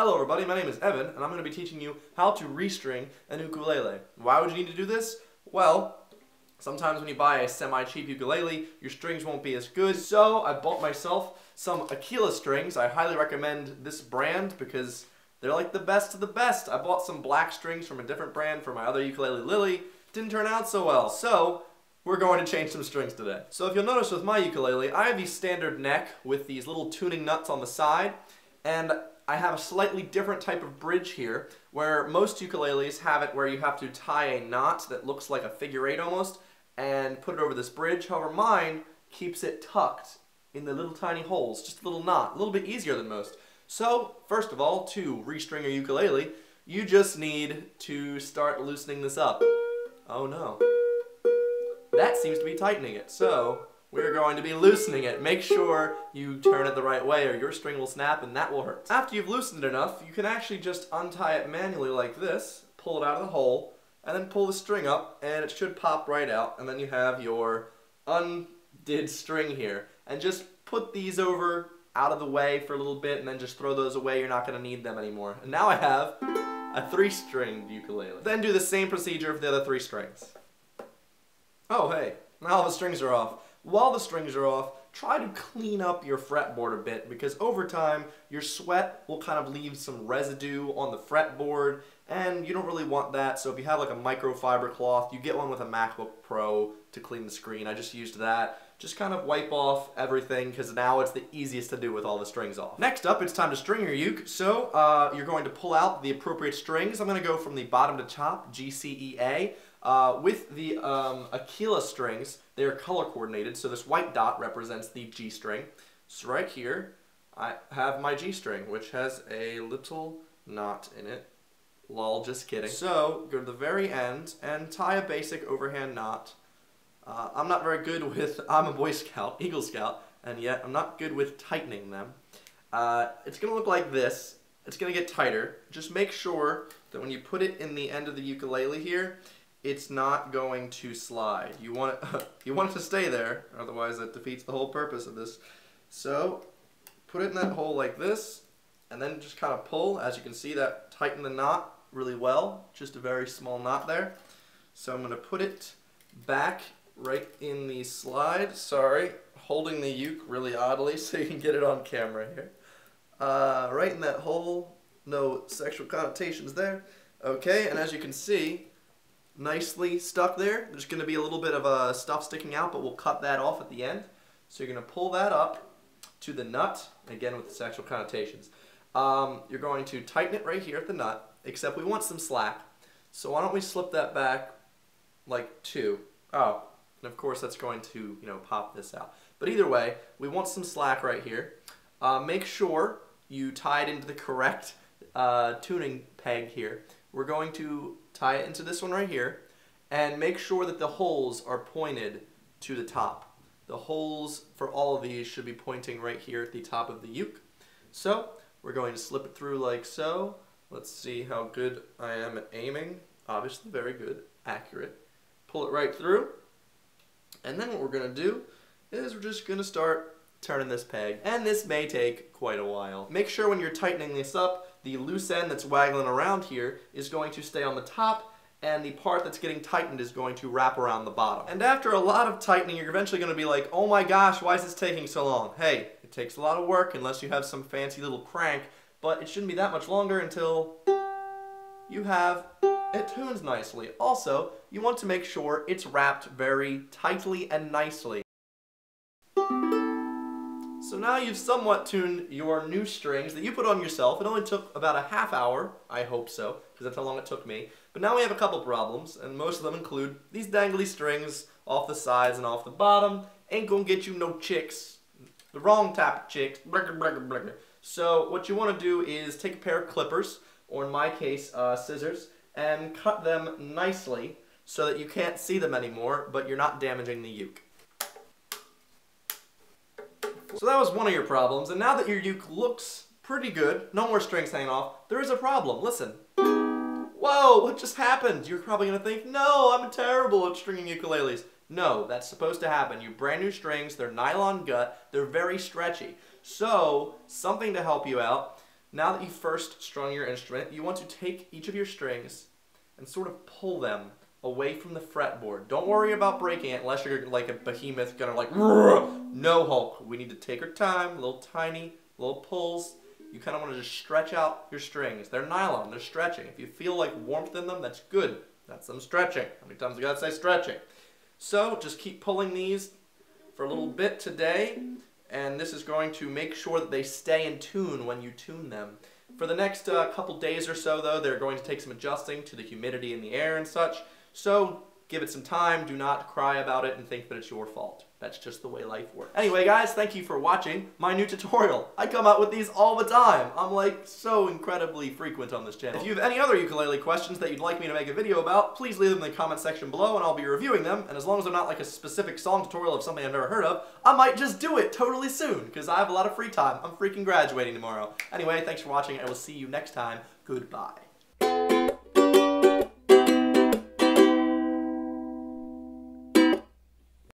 Hello everybody, my name is Evan, and I'm going to be teaching you how to restring an ukulele. Why would you need to do this? Well, sometimes when you buy a semi-cheap ukulele, your strings won't be as good, so I bought myself some Uke'en strings. I highly recommend this brand because they're like the best of the best. I bought some black strings from a different brand for my other ukulele Lily. Didn't turn out so well, so we're going to change some strings today. So if you'll notice with my ukulele, I have the standard neck with these little tuning nuts on the side, and I have a slightly different type of bridge here, where most ukuleles have it where you have to tie a knot that looks like a figure eight almost, and put it over this bridge. However, mine keeps it tucked in the little tiny holes, just a little knot, a little bit easier than most. So, first of all, to restring a ukulele, you just need to start loosening this up. Oh no. That seems to be tightening it, so we're going to be loosening it. Make sure you turn it the right way or your string will snap and that will hurt. After you've loosened it enough, you can actually just untie it manually like this, pull it out of the hole, and then pull the string up, and it should pop right out, and then you have your undid string here. And just put these over out of the way for a little bit, and then just throw those away. You're not going to need them anymore. And now I have a 3-stringed ukulele. Then do the same procedure for the other 3 strings. Oh hey, now the strings are off. While the strings are off, try to clean up your fretboard a bit, because over time your sweat will kind of leave some residue on the fretboard, and you don't really want that. So if you have like a microfiber cloth, you get one with a MacBook Pro to clean the screen. I just used that. Just kind of wipe off everything, because now it's the easiest to do with all the strings off. Next up, it's time to string your uke. So you're going to pull out the appropriate strings. I'm going to go from the bottom to top, G, C, E, A. With the Uke'en strings, they are color coordinated, so this white dot represents the G string. So right here, I have my G string, which has a little knot in it. Lol, just kidding. So, go to the very end and tie a basic overhand knot. I'm not very good with, I'm a Boy Scout, Eagle Scout, and yet I'm not good with tightening them. It's going to look like this. It's going to get tighter. Just make sure that when you put it in the end of the ukulele here, it's not going to slide. You want it to stay there, otherwise that defeats the whole purpose of this. So, put it in that hole like this, and then just kind of pull. As you can see, that tightened the knot really well. Just a very small knot there. So I'm going to put it back right in the slide. Sorry, holding the uke really oddly so you can get it on camera here. Right in that hole. No sexual connotations there. Okay, and as you can see, nicely stuck there. There's going to be a little bit of stuff sticking out, but we'll cut that off at the end. So you're going to pull that up to the nut, again with the sexual connotations. You're going to tighten it right here at the nut, except we want some slack. So why don't we slip that back like 2. Oh, and of course that's going to, pop this out. But either way, we want some slack right here. Make sure you tie it into the correct tuning peg here. We're going to tie it into this one right here, and make sure that the holes are pointed to the top. The holes for all of these should be pointing right here at the top of the uke. So, we're going to slip it through like so. Let's see how good I am at aiming. Obviously very good, accurate. Pull it right through, and then what we're going to do is we're just going to start turning this peg, and this may take quite a while. Make sure when you're tightening this up, the loose end that's waggling around here is going to stay on the top, and the part that's getting tightened is going to wrap around the bottom. And after a lot of tightening, you're eventually going to be like, oh my gosh, why is this taking so long? Hey, it takes a lot of work unless you have some fancy little crank, but it shouldn't be that much longer until you have it tunes nicely. Also, you want to make sure it's wrapped very tightly and nicely. So now you've somewhat tuned your new strings that you put on yourself. It only took about a half hour, I hope so, because that's how long it took me. But now we have a couple problems, and most of them include these dangly strings off the sides and off the bottom. Ain't gonna get you no chicks. The wrong type of chicks. So what you want to do is take a pair of clippers, or in my case, scissors, and cut them nicely so that you can't see them anymore, but you're not damaging the uke. So that was one of your problems, and now that your uke looks pretty good, no more strings hanging off, there is a problem. Listen. Whoa, what just happened? You're probably going to think, no, I'm terrible at stringing ukuleles. No, that's supposed to happen. You have brand new strings, they're nylon gut, they're very stretchy. So, something to help you out, Now that you've first strung your instrument, you want to take each of your strings and sort of pull them away from the fretboard. Don't worry about breaking it unless you're like a behemoth gonna like, no Hulk. We need to take our time, little tiny, little pulls. You kind of want to just stretch out your strings. They're nylon, they're stretching. If you feel like warmth in them, that's good. That's them stretching. How many times I gotta say stretching? So just keep pulling these for a little bit today, and this is going to make sure that they stay in tune when you tune them. For the next couple days or so, though, they're going to take some adjusting to the humidity in the air and such, so give it some time. Do not cry about it and think that it's your fault. That's just the way life works. Anyway, guys, thank you for watching my new tutorial. I come out with these all the time. I'm like so incredibly frequent on this channel. If you have any other ukulele questions that you'd like me to make a video about, please leave them in the comment section below and I'll be reviewing them. And as long as they're not like a specific song tutorial of something I've never heard of, I might just do it totally soon because I have a lot of free time. I'm freaking graduating tomorrow. Anyway, thanks for watching. I will see you next time. Goodbye.